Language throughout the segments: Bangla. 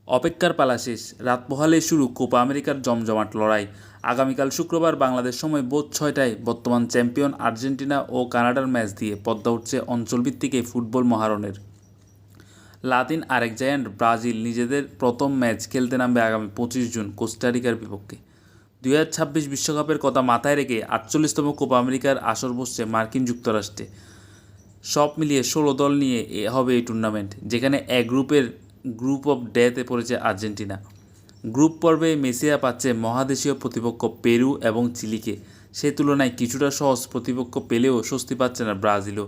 অপেক্ষার পালা শেষ, রাত পোহালেই শুরু কোপা আমেরিকার জমজমাট লড়াই। আগামীকাল শুক্রবার বাংলাদেশ সময় ভোর ৬টায় বর্তমান চ্যাম্পিয়ন আর্জেন্টিনা ও কানাডার ম্যাচ দিয়ে পদ্মা উঠছে অঞ্চলভিত্তিক এই ফুটবল মহারণের। লাতিন আরেক জায়ান্ট ব্রাজিল নিজেদের প্রথম ম্যাচ খেলতে নামবে আগামী ২৫ জুন কোস্টারিকার বিপক্ষে। ২০২৬ বিশ্বকাপের কথা মাথায় রেখে ৪৮তম কোপা আমেরিকার আসর বসছে মার্কিন যুক্তরাষ্ট্রে। সব মিলিয়ে ১৬ দল নিয়ে হবে এই টুর্নামেন্ট, যেখানে গ্রুপ অফ ডেতে পড়েছে আর্জেন্টিনা। গ্রুপ পর্বে মেসিরা পাচ্ছে মহাদেশীয় প্রতিপক্ষ পেরু এবং চিলিকে। সেই তুলনায় কিছুটা সহজ প্রতিপক্ষ পেলেও স্বস্তি পাচ্ছে না ব্রাজিলও।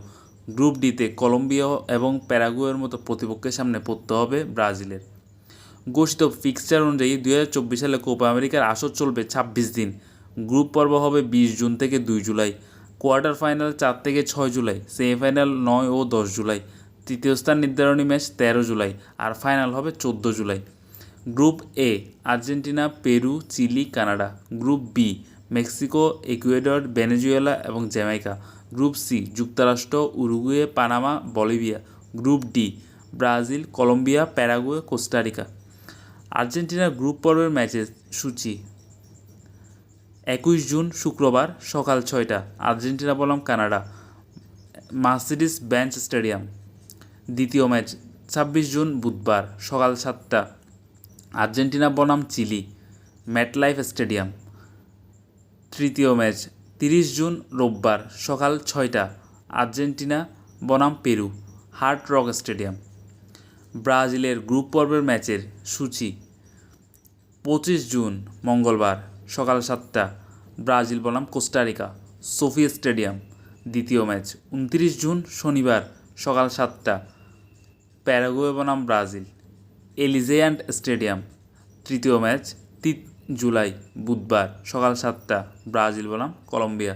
গ্রুপ ডিতে কলম্বিয়া এবং প্যারাগুয়ের মতো প্রতিপক্ষের সামনে পড়তে হবে ব্রাজিলের। ঘোষিত ফিক্সচার অনুযায়ী ২০২৪ সালে কোপা আমেরিকার আসর চলবে ২৬ দিন। গ্রুপ পর্ব হবে ২০ জুন থেকে ২ জুলাই, কোয়ার্টার ফাইনাল ৪ থেকে ৬ জুলাই, সেমিফাইনাল ৯ ও ১০ জুলাই, তৃতীয় স্থান নির্ধারণী ম্যাচ ১৩ জুলাই আর ফাইনাল হবে ১৪ July. Group A Argentina, Peru, Chile, Canada. Group B Mexico, Ecuador, Venezuela এবং জ্যামাইকা। গ্রুপ সি যুক্তরাষ্ট্র, Uruguay, Panama, Bolivia. Group D Brazil, Colombia, Paraguay, Costa Rica. আর্জেন্টিনার গ্রুপ পর্বের ম্যাচের সূচি: ২১ জুন শুক্রবার সকাল ৬টা আর্জেন্টিনা বনাম কানাডা, মার্সিডিস বেঞ্চ স্টেডিয়াম। দ্বিতীয় ম্যাচ ২৬ জুন বুধবার সকাল ৭টা আর্জেন্টিনা বনাম চিলি, ম্যাটলাইফ স্টেডিয়াম। তৃতীয় ম্যাচ ৩০ জুন রোববার সকাল ৬টা আর্জেন্টিনা বনাম পেরু, হার্ড রক স্টেডিয়াম। ব্রাজিলের গ্রুপ পর্বের ম্যাচের সূচি: ২৫ জুন মঙ্গলবার সকাল ৭টা ব্রাজিল বনাম কোস্টারিকা, সোফিয়া স্টেডিয়াম। দ্বিতীয় ম্যাচ ২৯ জুন শনিবার সকাল ৭টা প্যারাগুয়ে বনাম ব্রাজিল, এলিজেয়ান্ট স্টেডিয়াম। তৃতীয় ম্যাচ ৩ জুলাই বুধবার সকাল ৭টা ব্রাজিল বনাম কলম্বিয়া।